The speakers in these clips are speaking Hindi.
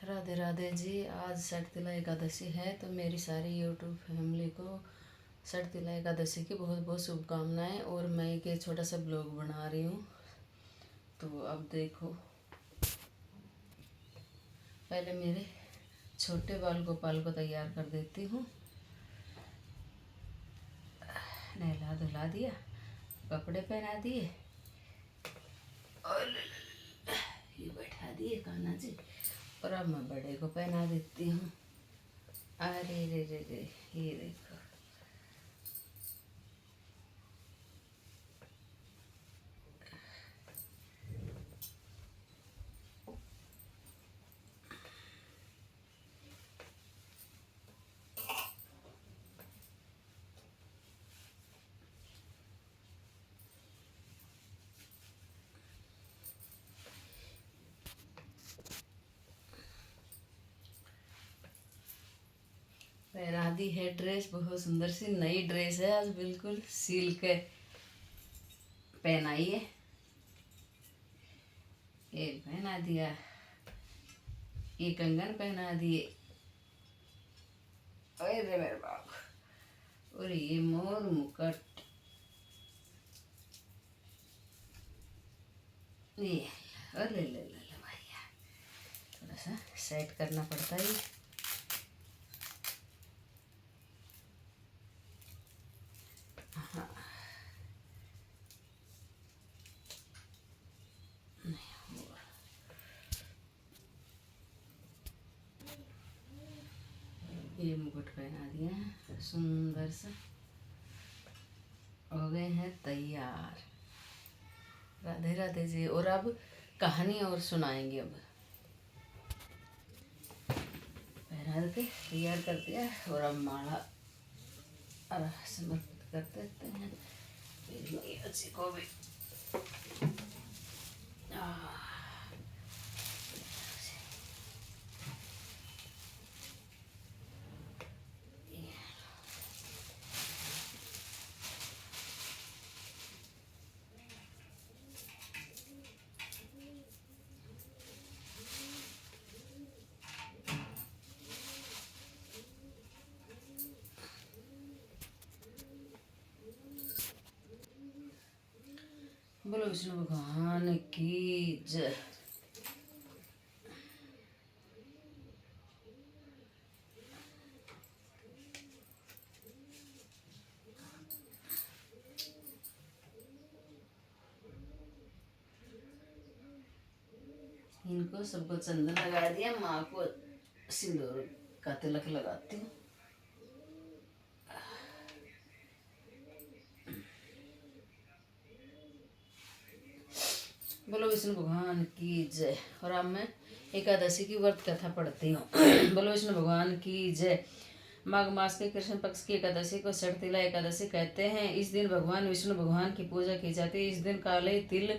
राधे राधे जी। आज षटतिला एकादशी है, तो मेरी सारी यूट्यूब फैमिली को षटतिला एकादशी की बहुत बहुत शुभकामनाएं। और मैं एक छोटा सा ब्लॉग बना रही हूँ, तो अब देखो। पहले मेरे छोटे बाल गोपाल को तैयार कर देती हूँ। नहला धुला दिया, कपड़े पहना दिए और ये बैठा दिए कान्हा जी। और अब मैं बड़े को पहना देती हूँ। अरे रे रे रे, ये देखो। पहना दी है ड्रेस, बहुत सुंदर सी नई ड्रेस है। आज बिल्कुल सिल्क पहनाई है। ये पहना दिया, ये कंगन पहना दिए। अरे मेरे बाप, और ये मोर मुकुट। ये अरे ले भैया, थोड़ा सा सेट करना पड़ता है। हाँ, ये मुकुट पहना दिया है, सुंदर सा हो गए हैं तैयार। राधे राधे जी। और अब कहानी और सुनाएंगे। अब पहना के तैयार कर दिया और अब माला समर्पित कर देते हैं मेरी मैया जी को भी। बोलो विष्णु भगवान की जय। इनको सबको चंदन लगा दिया, माँ को सिंदूर का तिलक लगाती हूँ। बोलो विष्णु भगवान की जय। और अब मैं एकादशी की व्रत कथा पढ़ती हूँ। बोलो विष्णु भगवान की जय। माघ मास के कृष्ण पक्ष की एकादशी को षटतिला एकादशी कहते हैं। इस दिन भगवान विष्णु भगवान की पूजा की जाती है। इस दिन काले तिल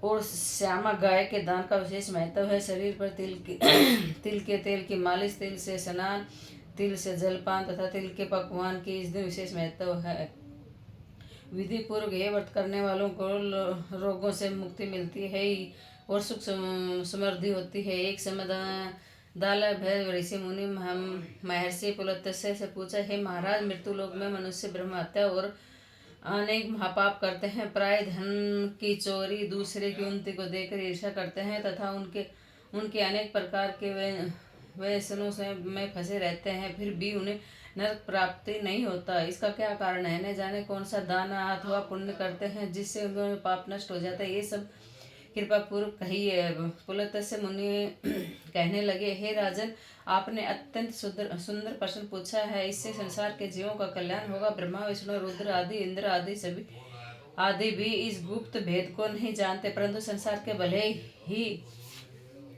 और श्यामा गाय के दान का विशेष महत्व है। शरीर पर तिल के तेल की मालिश, तिल से स्नान, तिल से जलपान तथा तिल के पकवान की इस दिन विशेष महत्व है। विधि पूर्वक यह व्रत करने वालों को रोगों से मुक्ति मिलती है और सुख समृद्धि होती है। एक समय दाल भैरव ऋषि मुनि महर्षि पुलत्स्य से पूछा, हे महाराज, मृत्यु लोक में मनुष्य ब्रह्म हत्या और अनेक महापाप करते हैं। प्राय धन की चोरी, दूसरे की उन्नति को देखकर ईर्ष्या करते हैं तथा उनके अनेक प्रकार के व्यसनों से में फंसे रहते हैं, फिर भी उन्हें नरक प्राप्ति नहीं होता। इसका क्या कारण है? न जाने कौन सा दान अथवा पुण्य करते हैं जिससे उनका पाप नष्ट हो जाता है। ये सब कृपा पूर्व कहिए। पुलत्स्य मुनि कहने लगे, हे राजन, आपने अत्यंत सुंदर प्रश्न पूछा है। इससे संसार के जीवों का कल्याण होगा। ब्रह्मा विष्णु रुद्र आदि इंद्र आदि भी इस गुप्त भेद को नहीं जानते, परंतु संसार के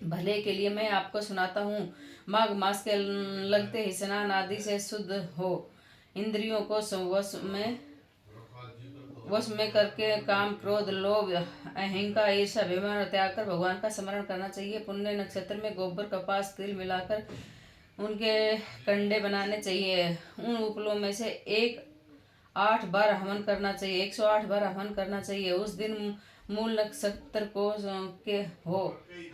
भले के लिए मैं आपको सुनाता हूँ। माघ मास के लगते ही स्नान आदि से शुद्ध हो, इंद्रियों को वश में करके काम, क्रोध, लोभ, अहंकार, ईर्ष्या, अभिमान त्याग कर भगवान का स्मरण करना चाहिए। पुण्य नक्षत्र में गोबर, कपास, तिल मिलाकर उनके कंडे बनाने चाहिए। उन उपलों में से 108 बार हवन करना चाहिए। 108 बार हवन करना चाहिए। उस दिन मूल नक्षत्र को के हो,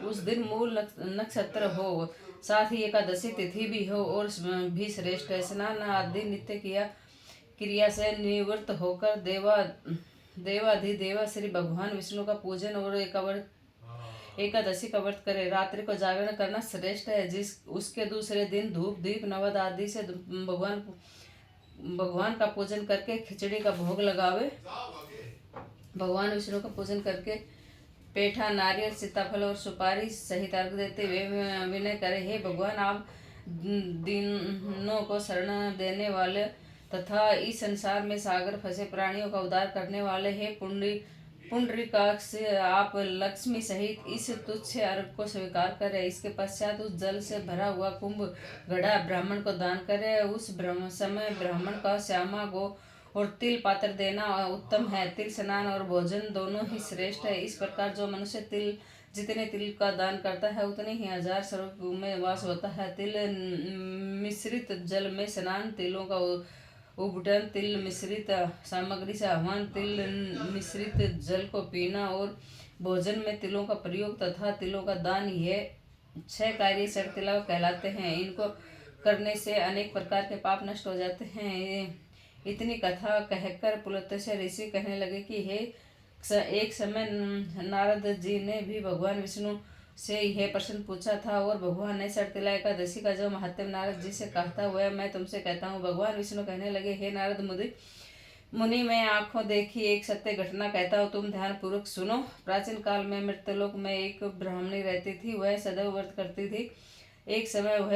उस दिन मूल नक्षत्र हो, साथ ही एकादशी तिथि भी हो और भी श्रेष्ठ है। स्नान आदि नित्य क्रिया से निवृत्त होकर देवाधिदेवा श्री भगवान विष्णु का पूजन और एकादशी का व्रत करे। रात्रि को जागरण करना श्रेष्ठ है। उसके दूसरे दिन धूप दीप नवद आदि से भगवान का पूजन करके खिचड़ी का भोग लगावे। भगवान विष्णु का पूजन करके पेठा नारियल सीताफल और सुपारी सहित अर्घ देते हुए विनय करे, हे भगवान, आप दीनों को शरण देने वाले तथा इस संसार में सागर फंसे प्राणियों का उद्धार करने वाले, हे पुंडरीकाक्ष, आप लक्ष्मी सहित इस तुच्छ अर्घ को स्वीकार करें। इसके पश्चात उस जल से भरा हुआ कुंभ घड़ा ब्राह्मण को दान करे। उस समय ब्राह्मण का श्यामा गो और तिल पात्र देना उत्तम है। तिल स्नान और भोजन दोनों ही श्रेष्ठ है। इस प्रकार जो मनुष्य जितने तिल का दान करता है उतने ही 1000 स्वरूप में वास होता है। तिल मिश्रित जल में स्नान, तिलों का उबटन, तिल मिश्रित सामग्री से आह्वान, तिल मिश्रित जल को पीना और भोजन में तिलों का प्रयोग तथा तिलों का दान, ये 6 कार्य षटतिला कहलाते हैं। इनको करने से अनेक प्रकार के पाप नष्ट हो जाते हैं। इतनी कथा कहकर पुलत्य ऋषि कहने लगे कि हे, एक समय नारद जी ने भी भगवान विष्णु से यह प्रश्न पूछा था और भगवान ने षटतिला एकादशी का जो महात्म्य नारद जी से कहा था वह मैं तुमसे कहता हूँ। भगवान विष्णु कहने लगे, हे नारद मुनि, मैं आंखों देखी एक सत्य घटना कहता हूँ, तुम ध्यान पूर्वक सुनो। प्राचीन काल में मृत्यलोक में एक ब्राह्मणी रहती थी। वह सदैव व्रत करती थी। एक समय वह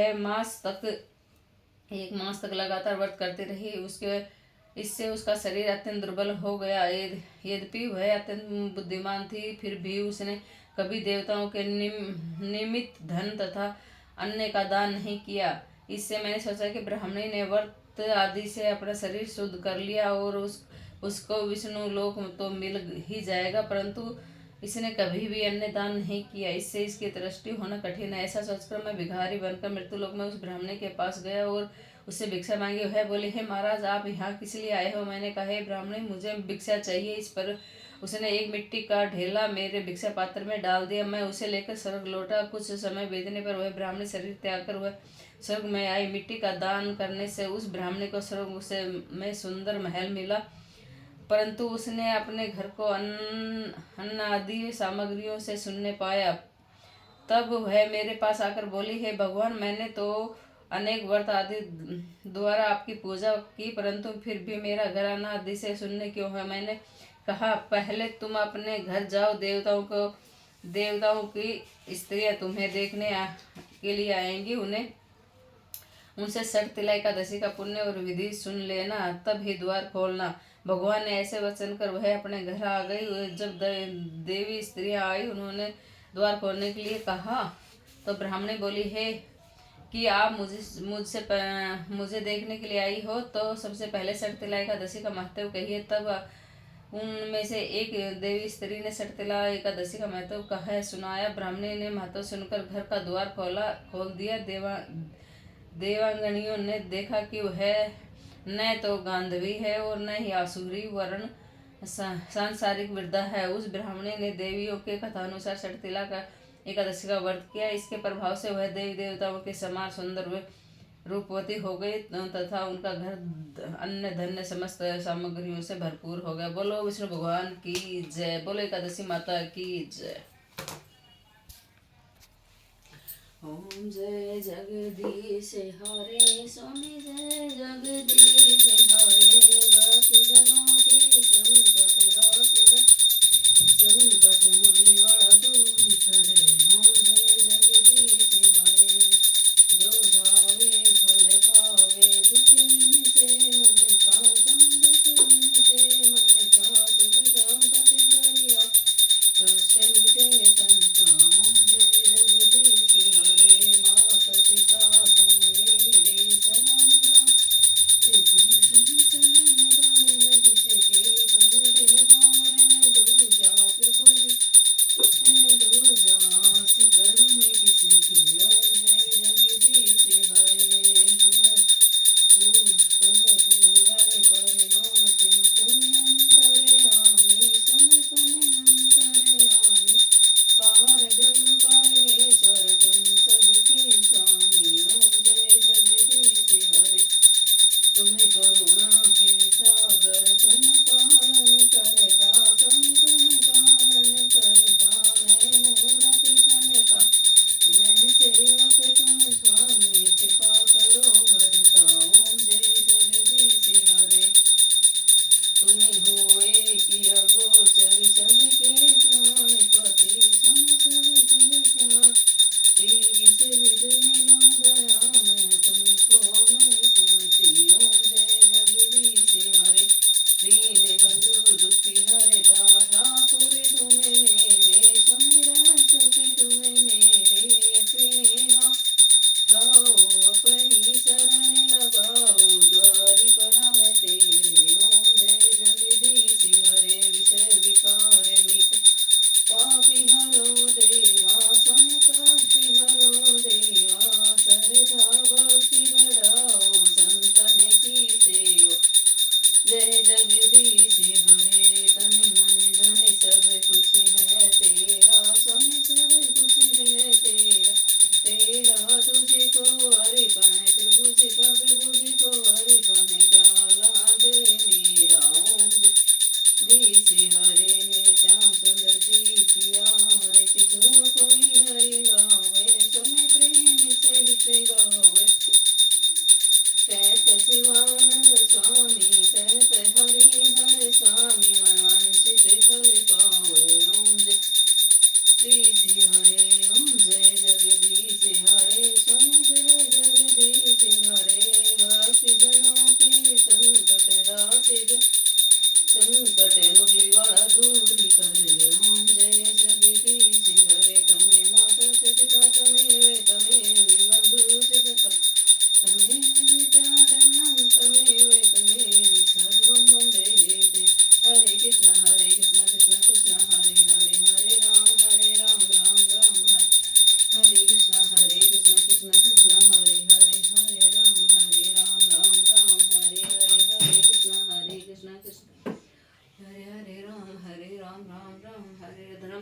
एक मास तक लगातार व्रत करती रही। इससे उसका शरीर अत्यंत दुर्बल हो गया। यद्यपि वह अत्यंत बुद्धिमान थी, फिर भी उसने कभी देवताओं के निमित्त धन तथा अन्न का दान नहीं किया। इससे मैंने सोचा कि ब्राह्मणी ने व्रत आदि से अपना शरीर शुद्ध कर लिया और उसको विष्णु लोक तो मिल ही जाएगा, परंतु इसने कभी भी अन्न दान नहीं किया। इससे इसकी दृष्टि होना कठिन है। ऐसा सोचकर मैं भिखारी बनकर मृत्युलोक में उस ब्राह्मणी के पास गया और उससे भिक्षा मांगी। वह बोली, हे महाराज, आप यहाँ किस लिए आए हो? मैंने कहा, हे ब्राह्मणी, मुझे भिक्षा चाहिए। इस पर उसने एक मिट्टी का ढेला मेरे भिक्षा पात्र में डाल दिया। मैं उसे लेकर स्वर्ग लौटा। कुछ समय बीतने पर वह ब्राह्मणी शरीर त्याग कर वह स्वर्ग में आई। मिट्टी का दान करने से उस ब्राह्मणी को स्वर्ग में सुंदर महल मिला, परंतु उसने अपने घर को अन्न आदि सामग्रियों से शून्य पाया। तब वह मेरे पास आकर बोली, हे भगवान, मैंने तो अनेक व्रत आदि द्वारा आपकी पूजा की, परंतु फिर भी मेरा घर अन्न आदि से शून्य क्यों है? मैंने कहा, पहले तुम अपने घर जाओ। देवताओं की स्त्रियां तुम्हें देखने के लिए आएंगी। उनसे षटतिला एकादशी का पुण्य और विधि सुन लेना, तब ही द्वार खोलना। भगवान ने ऐसे वचन कर वह अपने घर आ गई। जब देवी स्त्रियां आई, उन्होंने द्वार खोलने के लिए कहा तो ब्राह्मणी बोली, हे कि आप मुझे देखने के लिए आई हो, तो सबसे पहले षटतिला एकादशी का महत्व कहिए। तब उनमें से एक देवी स्त्री ने षटतिला एकादशी का महत्व कहा सुनाया। ब्राह्मणी ने महत्व सुनकर घर का द्वार खोल दिया। देवांगनियों ने देखा कि वह न तो गांधवी है और न ही आसुरी वर्ण सांसारिक वृद्धा है। उस ब्राह्मणी ने देवियों के कथानुसार षटतिला का एकादशी का व्रत किया। इसके प्रभाव से वह देवी देवताओं के समान सुंदर रूपवती हो गई तथा उनका घर अन्य धन्य समस्त सामग्रियों से भरपूर हो गया। बोलो विष्णु भगवान की जय। बोलो एकादशी माता की जय। ओम जय जगदीश हरे, स्वामी जय जगदीश हरे। भक्ति जनों के संकट मुनि बड़ा दूर करे। ओम जय जगदीश हरे, जो धावे फल पावे। दुख से मन का दुख से मन का सुख संपत्ति गरिया, कष्ट मिटे तन का। ओम जय जगदीश हरे, माता पिता तुम मेरे शरण जाओ। शरण जाओ मैं किसके तुम बिन हारन दूजा प्रभु।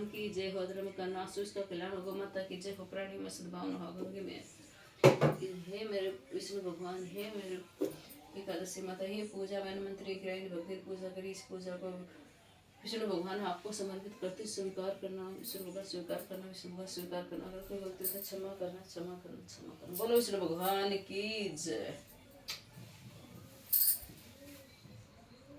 भगवान की जय हो। धर्म का नाश उसका कल्याण होगा। माता की जय हो। प्राणी में सद्भावना होगा। गंगे में हे मेरे विष्णु भगवान, हे मेरे एकादशी माता, ये पूजा मैंने मंत्री ग्रहण भक्ति पूजा करी। इस पूजा को विष्णु भगवान आपको समर्पित करते स्वीकार करना। विष्णु भगवान स्वीकार करना। विष्णु भगवान स्वीकार करना। अगर कोई गलती से क्षमा करना, क्षमा करना, क्षमा करना। बोलो विष्णु भगवान की जय।